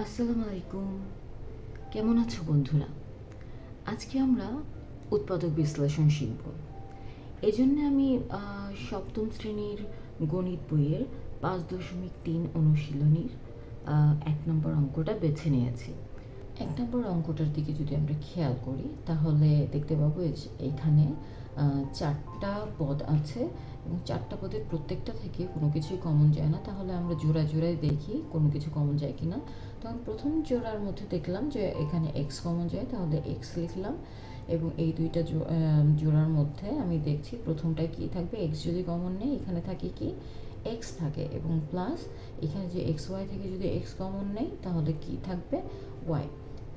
আসসালামু আলাইকুম। কেমন আছো বন্ধুরা? আজকে আমরা উৎপাদক বিশ্লেষণ শিখব। এজন্য আমি সপ্তম শ্রেণীর গণিত বইয়ের 5.3 অনুশীলনীর 1 নম্বর অঙ্কটা বেছে নিয়েছি। 1 নম্বর অঙ্কটার দিকে যদি আমরা খেয়াল করি তাহলে দেখতে পাবো এইখানে 4টা পদ আছে এবং 4টা পদের প্রত্যেকটা থেকে কোনো কিছুই কমন যায় না। তাহলে আমরা জোড়ায় জোড়ায় দেখি কোনো কিছু কমন যায় কিনা। তখন প্রথম জোড়ার মধ্যে দেখলাম যে এখানে এক্স কমন যায়, তাহলে এক্স লিখলাম এবং এই দুইটা জোড়ার মধ্যে আমি দেখছি প্রথমটায় কি থাকবে, এক্স যদি কমন নেই এখানে থাকে কি এক্স থাকে এবং প্লাস এখানে যে এক্স ওয়াই থেকে যদি এক্স কমন নেই তাহলে কি থাকবে ওয়াই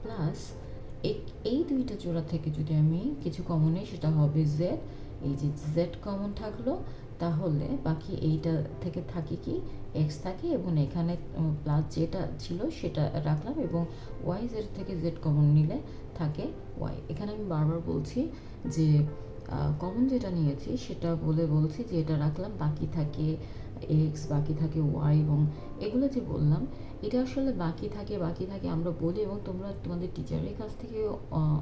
প্লাস এই দুইটা জোড়া থেকে যদি আমি কিছু কমন নেই সেটা হবে জেড। এই যে জেড কমন থাকলো তাহলে বাকি এইটা থেকে থাকে কি এক্স থাকে এবং এখানে প্লাস যেটা ছিল সেটা রাখলাম এবং ওয়াই জেড থেকে জেড কমন নিলে থাকে ওয়াই। এখানে আমি বারবার বলছি যে কমন যেটা নিয়েছি সেটা বলছি যে এটা রাখলাম, বাকি থাকে এক্স, বাকি থাকে ওয়াই এবং এগুলো যে বললাম এটা আসলে বাকি থাকে আমরা বলি এবং তোমরা তোমাদের টিচারের কাছ থেকে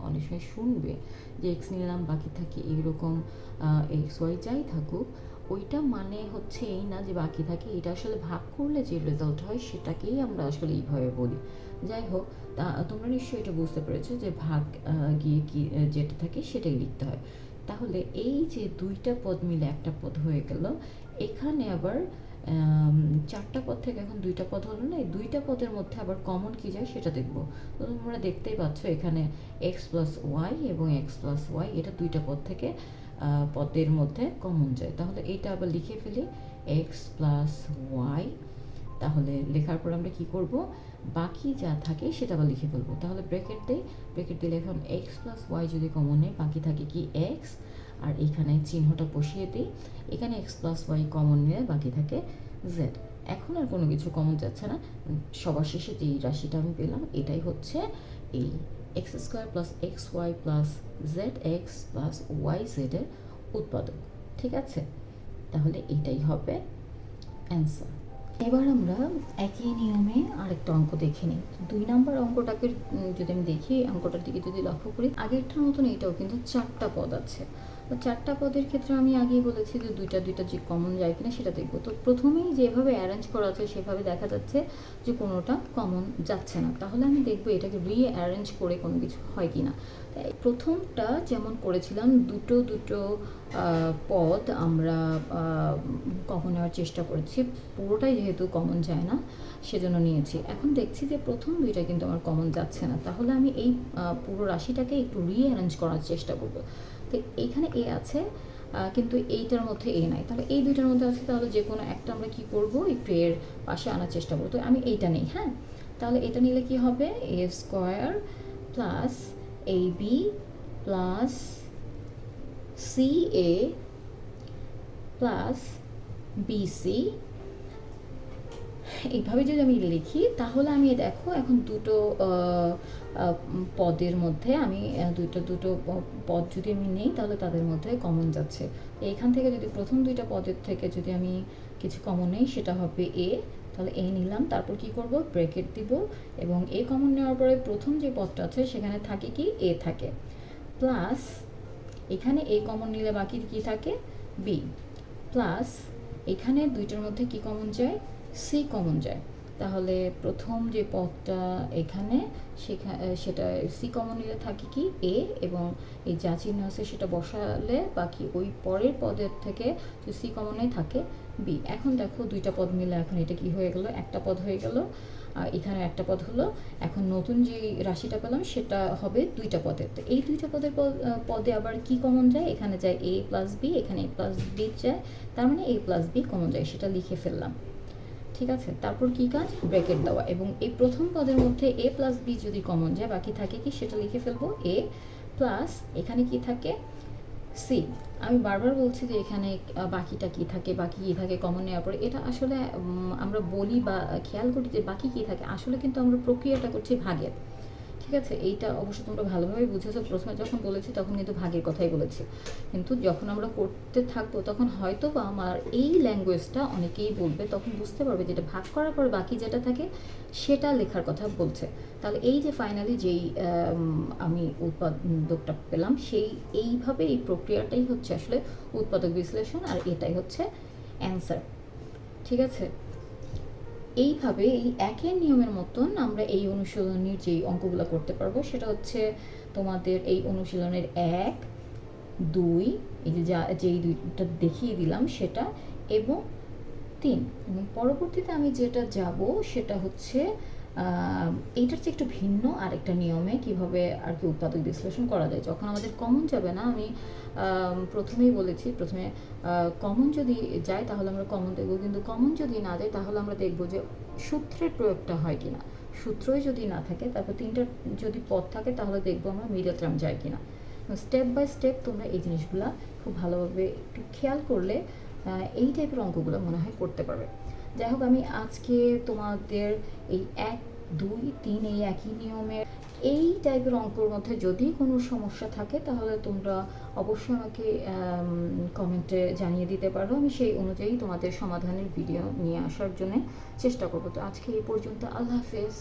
অনেক সময় শুনবে যে এক্স নিলাম বাকি থাকে এইরকম এক্স ওয়াই যাই থাকুক, ওইটা মানে হচ্ছে এই না যে বাকি থাকে, এটা আসলে ভাগ করলে যে রেজাল্ট হয় সেটাকেই আমরা আসলে এইভাবে বলি। যাই হোক, তোমরা নিশ্চয়ই এটা বুঝতে পেরেছো যে ভাগ গিয়ে কি যেটা থাকে সেটাই লিখতে হয়। তাহলে এই যে দুইটা পদ মিলে একটা পদ হয়ে গেল, এখানে আবার 4টা পদ থেকে এখন 2টা পদ হলো না, এই 2টা পদের মধ্যে আবার কমন কি যায় সেটা দেখব। তো তোমরা দেখতেই পাচ্ছ এখানে এক্স প্লাস ওয়াই এবং এক্স প্লাস ওয়াই এটা 2টা পদ থেকে পদের মধ্যে কমন যায়। তাহলে এইটা আবার লিখে ফেলি এক্স প্লাস ওয়াই। তাহলে লেখার পর আমরা কি করব, বাকি যা থাকে সেটা আবার লিখে ফেলবো। তাহলে ব্র্যাকেট দিলে এখন এক্স প্লাস ওয়াই যদি কমন নেই বাকি থাকে কি এক্স, আর এখানে চিহ্নটা বসিয়ে দিই, এখানে এক্স প্লাস ওয়াই কমন নিলে বাকি থাকে জেড। এখন আর কোনো কিছু কমন যাচ্ছে না, সবার শেষে যেই রাশিটা আমি পেলাম এটাই হচ্ছে এই X square plus X Y plus Z X plus Y জেডের উৎপাদক। ঠিক আছে, তাহলে এটাই হবে অ্যান্সার। এবার আমরা একই নিয়মে আরেকটা অঙ্ক দেখে নিই। 2 নম্বর অঙ্কটাকে যদি আমি দেখি, অঙ্কটার দিকে যদি লক্ষ্য করি, আগেরটার মতন এটাও কিন্তু 4টা পদ আছে। তো 4টা পদের ক্ষেত্রে আমি আগেই বলেছি যে দুইটা যে কমন যায় কিনা সেটা দেখবো। তো প্রথমেই যেভাবে অ্যারেঞ্জ করা আছে সেভাবে দেখা যাচ্ছে যে কোনোটা কমন যাচ্ছে না, তাহলে আমি দেখবো এটাকে অ্যারেঞ্জ করে কোনো কিছু হয় কি না। প্রথমটা যেমন করেছিলাম দুটো পদ আমরা কমন নেওয়ার চেষ্টা করেছি, পুরোটাই যেহেতু কমন যায় না সেজন্য নিয়েছি। এখন দেখছি যে প্রথম দুইটা কিন্তু আমার কমন যাচ্ছে না, তাহলে আমি এই পুরো রাশিটাকে একটু রিঅ্যারেঞ্জ করার চেষ্টা করব। তো এইখানে এ আছে কিন্তু এইটার মধ্যে এ নাই, তাহলে এই দুইটার মধ্যে আছে, তাহলে যে কোনো একটা আমরা কি করব একটু এর পাশে আনার চেষ্টা করবো। তো আমি এইটা নেই, হ্যাঁ, তাহলে এটা নিলে কি হবে এ square plus A B plus C A plus BC. এইভাবে যদি আমি লিখি তাহলে আমি দেখো এখন দুটো পদের মধ্যে আমি দুটো পদ যদি আমি নেই তাহলে তাদের মধ্যে কমন যাচ্ছে। এইখান থেকে যদি প্রথম দুইটা পদের থেকে যদি আমি কিছু কমন নেই সেটা হবে এ, তাহলে এ নিলাম, তারপর কি করব ব্র্যাকেট দিব এবং এ কমন নেওয়ার পরে প্রথম যে পদটা আছে সেখানে থাকে কি এ থাকে, প্লাস এখানে এ কমন নিলে বাকি কি থাকে বি, প্লাস এখানে দুইটার মধ্যে কি কমন যায় সি কমন যায়। তাহলে প্রথম যে পদটা এখানে সেটা সি কমন নিলে থাকে কি এ এবং এই যা চিহ্ন আছে সেটা বসালে বাকি ওই পরের পদের থেকে যে সি কমনে থাকে বি। এখন দেখো দুইটা পদ মিলে এখন এটা কি হয়ে গেল, একটা পদ হয়ে গেল, আর এখানে একটা পদ হলো। এখন নতুন যে রাশিটা পেলাম সেটা হবে দুইটা পদের। তো এই দুইটা পদে আবার কি কমন যায়, এখানে যায় এ প্লাস বি, এখানে এ প্লাস বি যায়, তার মানে এ প্লাস বি কমন যায়, সেটা লিখে ফেললাম। ঠিক আছে, তারপর কি কাজ ব্র্যাকেট দেওয়া এবং এই প্রথম পদের মধ্যে এ প্লাস বি যদি কমন যায় বাকি থাকে কি সেটা লিখে ফেলবো এ প্লাস এখানে কি থাকে সি। আমি বারবার বলছি যে এখানে বাকিটা কি থাকে, বাকি কী থাকে কমন নেওয়ার পরে, এটা আসলে আমরা বলি বা খেয়াল করি যে বাকি কী থাকে, আসলে কিন্তু আমরা প্রক্রিয়াটা করছি ভাগের। ঠিক ঠিক আছে? এইটা অবশ্য তোমরা ভালোভাবে বুঝেছো। প্রথমে যখন বলেছি তখন কিন্তু ভাগের কথাই বলেছি, কিন্তু যখন আমরা করতে থাকবো তখন হয়তো বা আমার এই ল্যাঙ্গুয়েজটা অনেকেই বলবে, তখন বুঝতে পারবে যেটা ভাগ করার পর বাকি যেটা থাকে সেটা লেখার কথা বলছে। তাহলে এই যে ফাইনালি যেই আমি উৎপাদকটা পেলাম, সেই এইভাবে এই প্রক্রিয়াটাই হচ্ছে আসলে উৎপাদক বিশ্লেষণ, আর এটাই হচ্ছে অ্যান্সার। ঠিক আছে? এইভাবে এই একই নিয়মের মতন আমরা এই অনুশীলনীর যেই অঙ্কগুলো করতে পারবো সেটা হচ্ছে তোমাদের এই অনুশীলনের 1, 2, এই যে যেই দুইটা দেখিয়ে দিলাম সেটা, এবং 3। এবং পরবর্তীতে আমি যেটা যাব সেটা হচ্ছে এইটার চেয়ে একটু ভিন্ন আরেকটা নিয়মে কিভাবে আর কি উৎপাদক বিশ্লেষণ করা যায়। যখন আমাদের কমন যাবে না, আমি প্রথমেই বলেছি, প্রথমে কমন যদি যায় তাহলে আমরা কমন দেখব, কিন্তু কমন যদি না যায় তাহলে আমরা দেখব যে সূত্রের প্রয়োগটা হয় কিনা। সূত্রই যদি না থাকে, তারপর 3টা যদি পদ থাকে তাহলে দেখবো আমরা মিডল টার্ম যায় কিনা। স্টেপ বাই স্টেপ তোমরা এই জিনিসগুলো খুব ভালোভাবে একটু খেয়াল করলে এই টাইপের অঙ্কগুলো মনে হয় করতে পারবে। যাই হোক, আমি আজকে তোমাদের এই 1, 2, 3 এই একই নিয়মের এই টাইপের অঙ্কর মধ্যে যদি কোনো সমস্যা থাকে তাহলে তোমরা অবশ্যই আমাকে কমেন্টে জানিয়ে দিতে পারো। আমি সেই অনুযায়ী তোমাদের সমাধানের ভিডিও নিয়ে আসার জন্য চেষ্টা করবো। তো আজকে এই পর্যন্ত, আল্লাহ হাফেজ।